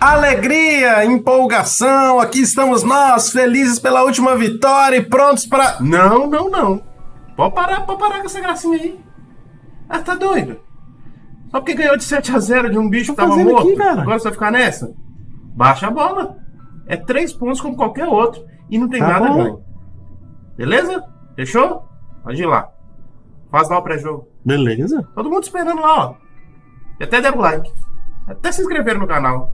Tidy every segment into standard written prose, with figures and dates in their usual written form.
Alegria, empolgação, aqui estamos nós, felizes pela última vitória e prontos para... Não. Pode parar com essa gracinha aí. Ah, tá doido? Só porque ganhou de 7-0 de um bicho que tava morto, aqui, agora você vai ficar nessa? Baixa a bola. É 3 pontos como qualquer outro e não tem nada ganho. Beleza? Fechou? Pode ir lá. Faz lá o pré-jogo. Beleza. Todo mundo esperando lá, ó. E até der o like. Até se inscrever no canal.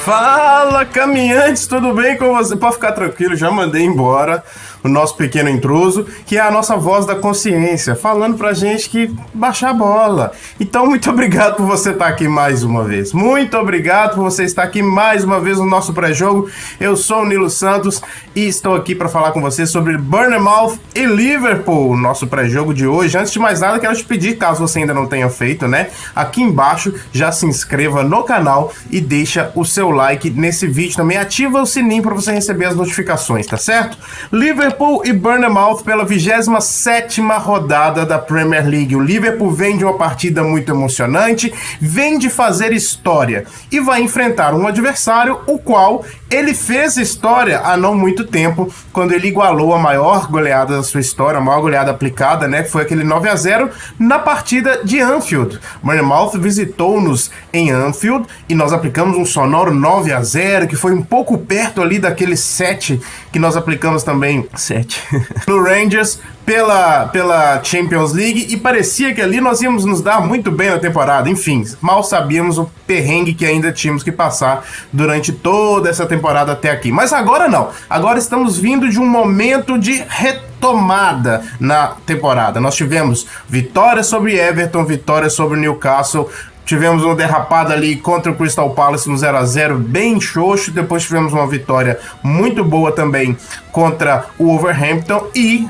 Fala, caminhantes, tudo bem com você? Pode ficar tranquilo, já mandei embora o nosso pequeno intruso, que é a nossa voz da consciência, falando pra gente que baixar a bola. Então, muito obrigado por você estar aqui mais uma vez. Muito obrigado por você estar aqui mais uma vez no nosso pré-jogo. Eu sou o Nilo Santos e estou aqui para falar com você sobre Bournemouth e Liverpool, nosso pré-jogo de hoje. Antes de mais nada, quero te pedir, caso você ainda não tenha feito, né? Aqui embaixo, já se inscreva no canal e deixa o seu like nesse vídeo. Também ativa o sininho para você receber as notificações, tá certo? Liverpool e Bournemouth pela 27ª rodada da Premier League. O Liverpool vem de uma partida muito emocionante, vem de fazer história e vai enfrentar um adversário o qual ele fez história há não muito tempo, quando ele igualou a maior goleada da sua história, a maior goleada aplicada, né? Que foi aquele 9-0 na partida de Anfield. Bournemouth visitou-nos em Anfield e nós aplicamos um sonoro 9-0, que foi um pouco perto ali daquele 7 que nós aplicamos também, 7, no Rangers pela Champions League, e parecia que ali nós íamos nos dar muito bem na temporada. Enfim, mal sabíamos o perrengue que ainda tínhamos que passar durante toda essa temporada até aqui. Mas agora não, agora estamos vindo de um momento de retomada na temporada. Nós tivemos vitória sobre Everton, vitória sobre Newcastle, tivemos uma derrapada ali contra o Crystal Palace no 0-0 bem xoxo. Depois tivemos uma vitória muito boa também contra o Wolverhampton e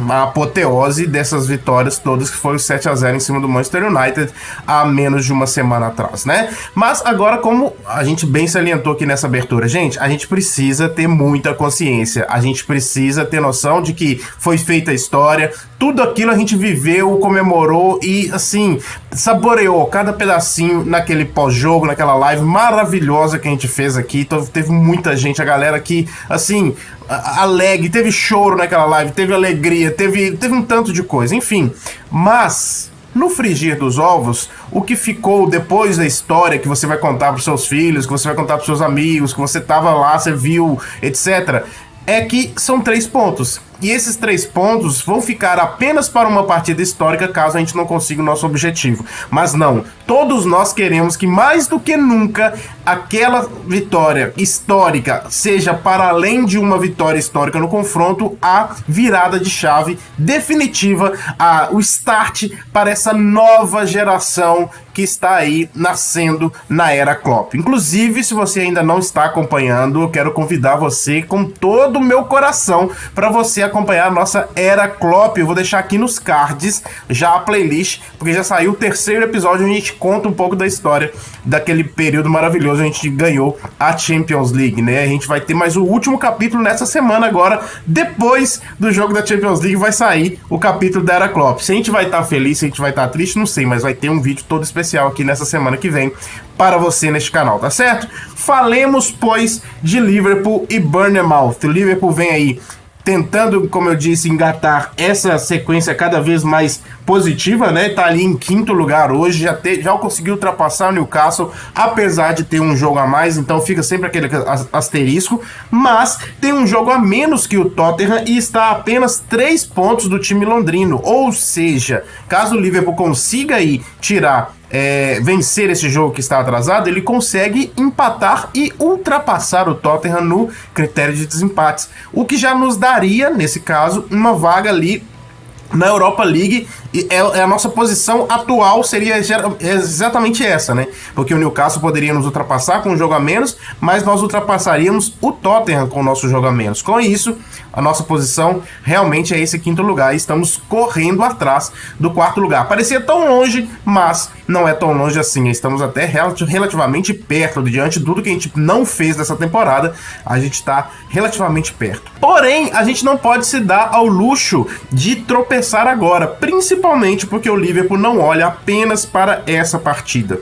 a apoteose dessas vitórias todas, que foi o 7-0 em cima do Manchester United há menos de uma semana atrás, né? Mas agora, como a gente bem salientou aqui nessa abertura, gente, a gente precisa ter muita consciência, a gente precisa ter noção de que foi feita a história, tudo aquilo a gente viveu, comemorou e, assim, saboreou cada pedacinho naquele pós-jogo, naquela live maravilhosa que a gente fez aqui. Então, teve muita gente, a galera aqui, assim, alegre, teve choro naquela live, teve alegria, teve um tanto de coisa, enfim. Mas no frigir dos ovos, o que ficou depois da história que você vai contar pros seus filhos, que você vai contar pros seus amigos, que você tava lá, você viu, etc., é que são 3 pontos. E esses 3 pontos vão ficar apenas para uma partida histórica caso a gente não consiga o nosso objetivo. Mas não, todos nós queremos que mais do que nunca aquela vitória histórica seja, para além de uma vitória histórica no confronto, a virada de chave definitiva, o start para essa nova geração que está aí nascendo na era Klopp. Inclusive, se você ainda não está acompanhando, eu quero convidar você com todo o meu coração para você acompanhar a nossa era Klopp. Eu vou deixar aqui nos cards já a playlist, porque já saiu o 3º episódio onde a gente conta um pouco da história daquele período maravilhoso onde a gente ganhou a Champions League, né? A gente vai ter mais o último capítulo nessa semana agora, depois do jogo da Champions League vai sair o capítulo da era Klopp. Se a gente vai estar feliz, se a gente vai estar triste, não sei, mas vai ter um vídeo todo especial aqui nessa semana que vem para você neste canal, tá certo? Falemos, pois, de Liverpool e Bournemouth. O Liverpool vem aí tentando, como eu disse, engatar essa sequência cada vez mais positiva, né? Tá ali em 5º lugar hoje, já conseguiu ultrapassar o Newcastle, apesar de ter um jogo a mais, então fica sempre aquele asterisco, mas tem um jogo a menos que o Tottenham e está a apenas 3 pontos do time londrino, ou seja, caso o Liverpool consiga aí tirar vencer esse jogo que está atrasado, ele consegue empatar e ultrapassar o Tottenham no critério de desempates, o que já nos daria, nesse caso, uma vaga ali na Europa League a nossa posição atual seria exatamente essa, né? Porque o Newcastle poderia nos ultrapassar com um jogo a menos, mas nós ultrapassaríamos o Tottenham com o nosso jogo a menos. Com isso, a nossa posição realmente é esse quinto lugar e estamos correndo atrás do quarto lugar. Parecia tão longe, mas não é tão longe assim. Estamos até relativamente perto. Diante de tudo que a gente não fez nessa temporada, a gente está relativamente perto. Porém, a gente não pode se dar ao luxo de tropeçar agora, principalmente porque o Liverpool não olha apenas para essa partida.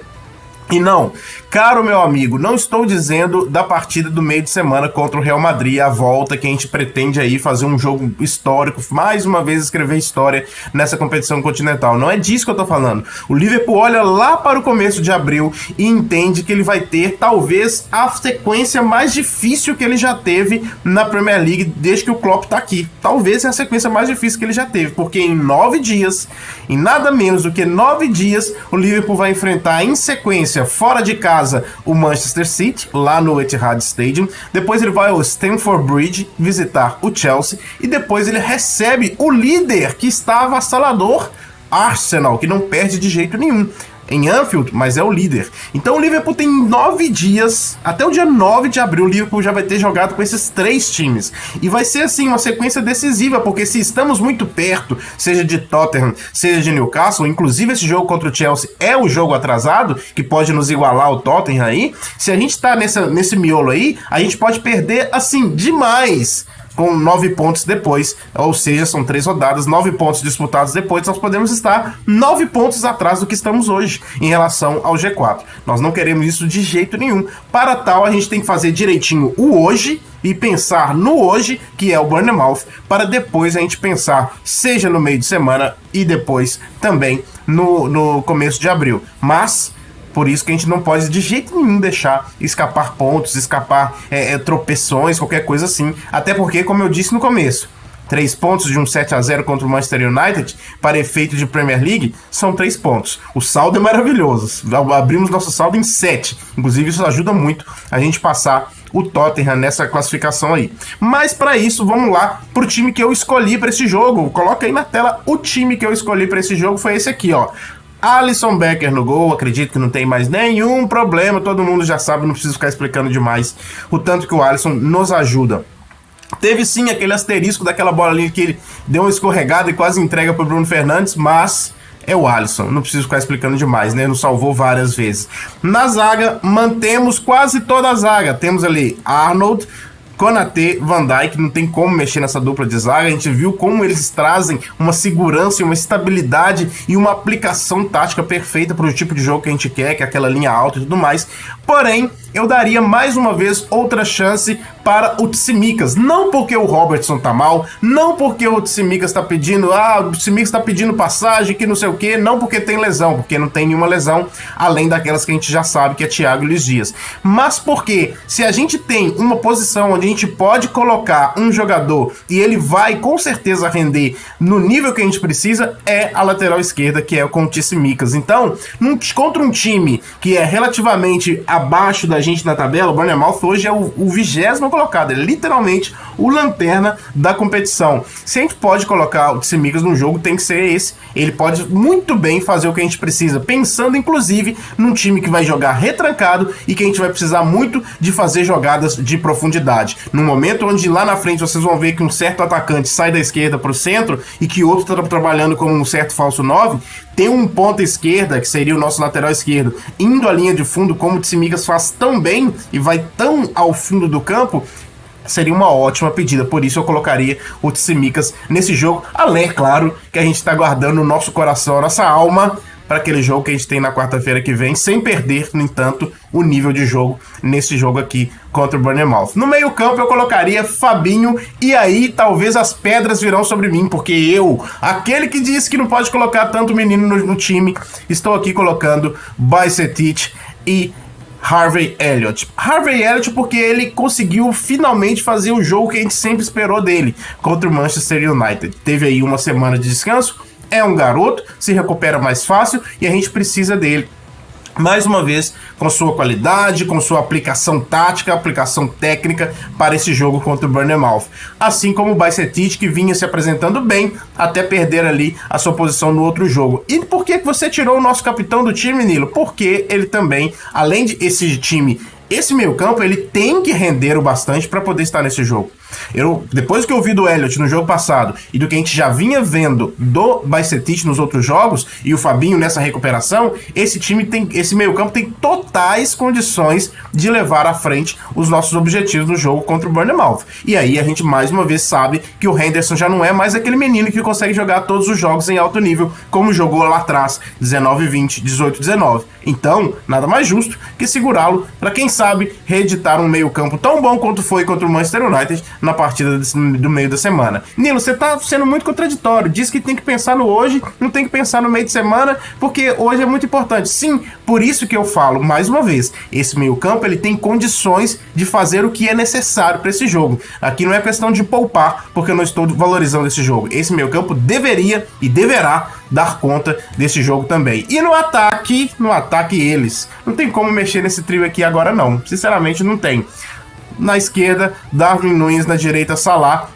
E não, caro meu amigo, não estou dizendo da partida do meio de semana contra o Real Madrid, a volta que a gente pretende aí fazer um jogo histórico, mais uma vez escrever história nessa competição continental. Não é disso que eu tô falando. O Liverpool olha lá para o começo de abril e entende que ele vai ter talvez a sequência mais difícil que ele já teve na Premier League desde que o Klopp tá aqui. Talvez é a sequência mais difícil que ele já teve, porque em 9 dias, em nada menos do que 9 dias, o Liverpool vai enfrentar em sequência fora de casa o Manchester City, lá no Etihad Stadium. Depois ele vai ao Stamford Bridge visitar o Chelsea e depois ele recebe o líder que está avassalador, Arsenal, que não perde de jeito nenhum em Anfield, mas é o líder. Então o Liverpool tem 9 dias, até o dia 9 de abril, o Liverpool já vai ter jogado com esses 3 times. E vai ser assim, uma sequência decisiva, porque se estamos muito perto, seja de Tottenham, seja de Newcastle, inclusive esse jogo contra o Chelsea é o jogo atrasado, que pode nos igualar ao Tottenham aí, se a gente tá nesse miolo aí, a gente pode perder, assim, demais, com 9 pontos depois, ou seja, são 3 rodadas, 9 pontos disputados depois, nós podemos estar 9 pontos atrás do que estamos hoje, em relação ao G4. Nós não queremos isso de jeito nenhum. Para tal, a gente tem que fazer direitinho o hoje, e pensar no hoje, que é o Bournemouth, para depois a gente pensar, seja no meio de semana, e depois também no começo de abril. Mas por isso que a gente não pode de jeito nenhum deixar escapar pontos, escapar tropeções, qualquer coisa assim. Até porque, como eu disse no começo, 3 pontos de um 7-0 contra o Manchester United, para efeito de Premier League, são 3 pontos. O saldo é maravilhoso. Abrimos nosso saldo em 7. Inclusive, isso ajuda muito a gente passar o Tottenham nessa classificação aí. Mas para isso, vamos lá pro time que eu escolhi para esse jogo. Coloca aí na tela o time que eu escolhi para esse jogo. Foi esse aqui, ó. Alisson Becker no gol, acredito que não tem mais nenhum problema, todo mundo já sabe, não preciso ficar explicando demais o tanto que o Alisson nos ajuda. Teve sim aquele asterisco daquela bola ali que ele deu uma escorregada e quase entrega pro Bruno Fernandes, mas é o Alisson, não preciso ficar explicando demais, né? Nos salvou várias vezes. Na zaga, mantemos quase toda a zaga, temos ali Arnold, Konaté, Van Dijk, não tem como mexer nessa dupla de zaga. A gente viu como eles trazem uma segurança e uma estabilidade e uma aplicação tática perfeita para o tipo de jogo que a gente quer, que é aquela linha alta e tudo mais. Porém, eu daria mais uma vez outra chance para o Tsimikas. Não porque o Robertson tá mal, não porque o Tsimikas tá pedindo, o Tsimikas tá pedindo passagem, que não sei o que, não porque tem lesão, porque não tem nenhuma lesão, além daquelas que a gente já sabe, que é Thiago e Luiz Dias. Mas porque se a gente tem uma posição onde a gente pode colocar um jogador e ele vai com certeza render no nível que a gente precisa, é a lateral esquerda, que é com o Tsimikas. Então, contra um time que é relativamente abaixo da gente na tabela, o Bournemouth hoje é o 20º colocado, ele é literalmente o lanterna da competição. Se a gente pode colocar o Tsimikas no jogo, tem que ser esse. Ele pode muito bem fazer o que a gente precisa, pensando inclusive num time que vai jogar retrancado e que a gente vai precisar muito de fazer jogadas de profundidade. No momento onde lá na frente vocês vão ver que um certo atacante sai da esquerda para o centro e que outro está trabalhando como um certo falso 9, tem um ponta esquerda, que seria o nosso lateral esquerdo, indo à linha de fundo, como o Tsimikas faz tão bem e vai tão ao fundo do campo, seria uma ótima pedida. Por isso eu colocaria o Tsimikas nesse jogo, além, claro, que a gente está guardando o nosso coração, a nossa alma para aquele jogo que a gente tem na quarta-feira que vem, sem perder, no entanto, o nível de jogo nesse jogo aqui contra o Bournemouth. No meio-campo eu colocaria Fabinho, e aí talvez as pedras virão sobre mim, porque eu, aquele que disse que não pode colocar tanto menino no time, estou aqui colocando Bajcetic e Harvey Elliott. Harvey Elliott porque ele conseguiu finalmente fazer o jogo que a gente sempre esperou dele, contra o Manchester United. Teve aí uma semana de descanso, é um garoto, se recupera mais fácil e a gente precisa dele mais uma vez, com sua qualidade, com sua aplicação tática, aplicação técnica para esse jogo contra o Bournemouth. Assim como o Bajcetic, que vinha se apresentando bem, até perder ali a sua posição no outro jogo. E por que você tirou o nosso capitão do time, Nilo? Porque ele também, além de esse meio campo, ele tem que render o bastante para poder estar nesse jogo. Depois que eu vi do Elliott no jogo passado e do que a gente já vinha vendo do Bajcetic nos outros jogos e o Fabinho nessa recuperação, esse meio campo tem totais condições de levar à frente os nossos objetivos no jogo contra o Bournemouth. E aí a gente mais uma vez sabe que o Henderson já não é mais aquele menino que consegue jogar todos os jogos em alto nível, como jogou lá atrás, 19-20, 18-19. Então, nada mais justo que segurá-lo para, quem sabe, reeditar um meio campo tão bom quanto foi contra o Manchester United na partida do meio da semana. Nilo, você tá sendo muito contraditório. Diz que tem que pensar no hoje, não tem que pensar no meio de semana, porque hoje é muito importante. Sim, por isso que eu falo, mais uma vez, esse meio campo ele tem condições de fazer o que é necessário para esse jogo. Aqui não é questão de poupar, porque eu não estou valorizando esse jogo. Esse meio campo deveria e deverá dar conta desse jogo também. E no ataque eles. Não tem como mexer nesse trio aqui agora não. Sinceramente não tem. Na esquerda, Darwin Núñez, na direita, Salah,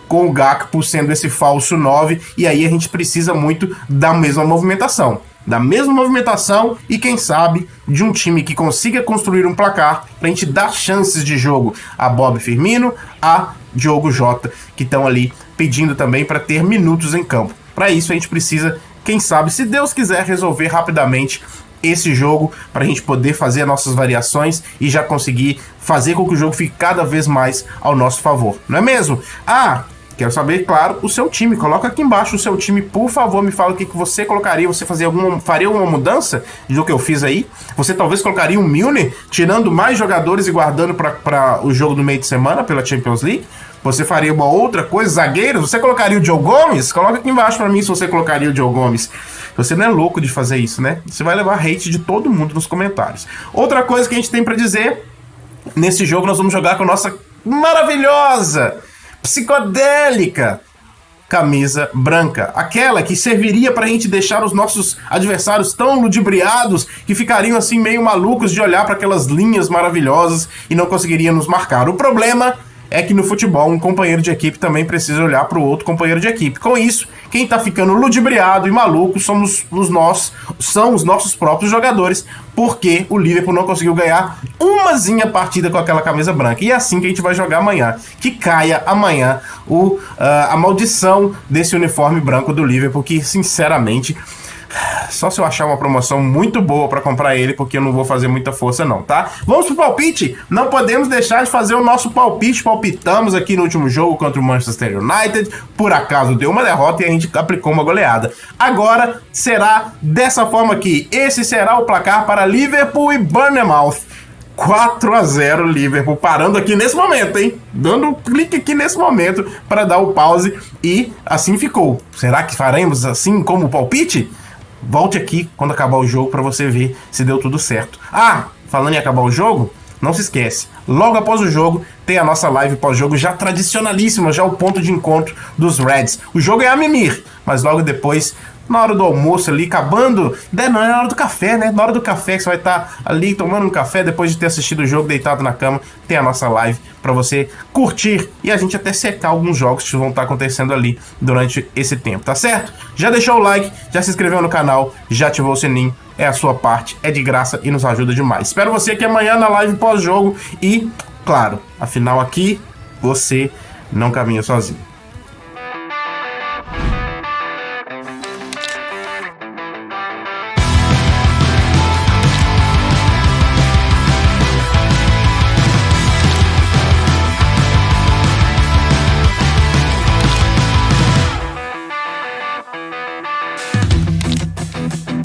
com o Gakpo sendo esse falso 9, e aí a gente precisa muito da mesma movimentação. E quem sabe de um time que consiga construir um placar pra gente dar chances de jogo a Bob Firmino, a Diogo Jota, que estão ali pedindo também para ter minutos em campo. Para isso a gente precisa, quem sabe, se Deus quiser, resolver rapidamente esse jogo para a gente poder fazer as nossas variações e já conseguir fazer com que o jogo fique cada vez mais ao nosso favor, não é mesmo? Quero saber, claro, o seu time. Coloca aqui embaixo o seu time, por favor, me fala o que você colocaria. Você faria alguma mudança do que eu fiz aí? Você talvez colocaria um Milner, tirando mais jogadores e guardando para o jogo do meio de semana pela Champions League? Você faria uma outra coisa? Zagueiros? Você colocaria o Joe Gomes? Coloca aqui embaixo pra mim se você colocaria o Joe Gomes. Você não é louco de fazer isso, né? Você vai levar hate de todo mundo nos comentários. Outra coisa que a gente tem pra dizer: nesse jogo nós vamos jogar com a nossa maravilhosa, psicodélica camisa branca. Aquela que serviria pra gente deixar os nossos adversários tão ludibriados que ficariam assim meio malucos de olhar para aquelas linhas maravilhosas e não conseguiriam nos marcar. O problema é que no futebol um companheiro de equipe também precisa olhar para o outro companheiro de equipe. Com isso, quem tá ficando ludibriado e maluco são os nossos próprios jogadores, porque o Liverpool não conseguiu ganhar umazinha partida com aquela camisa branca. E é assim que a gente vai jogar amanhã. Que caia amanhã a maldição desse uniforme branco do Liverpool, que sinceramente, só se eu achar uma promoção muito boa pra comprar ele, porque eu não vou fazer muita força não, tá? Vamos pro palpite? Não podemos deixar de fazer o nosso palpite. Palpitamos aqui no último jogo contra o Manchester United. Por acaso deu uma derrota e a gente aplicou uma goleada. Agora será dessa forma aqui. Esse será o placar para Liverpool e Bournemouth. 4-0 Liverpool, parando aqui nesse momento, hein? Dando um clique aqui nesse momento para dar o pause, e assim ficou. Será que faremos assim como o palpite? Volte aqui quando acabar o jogo para você ver se deu tudo certo. Falando em acabar o jogo, não se esquece, logo após o jogo tem a nossa live pós-jogo já tradicionalíssima, já o ponto de encontro dos Reds. O jogo é a mimir, mas logo depois, na hora do almoço ali, acabando, não é na hora do café, né? Na hora do café que você vai estar ali tomando um café depois de ter assistido o jogo deitado na cama, tem a nossa live para você curtir e a gente até secar alguns jogos que vão estar acontecendo ali durante esse tempo, tá certo? Já deixou o like, já se inscreveu no canal, já ativou o sininho, é a sua parte, é de graça e nos ajuda demais. Espero você aqui amanhã na live pós-jogo e, claro, afinal aqui você não caminha sozinho.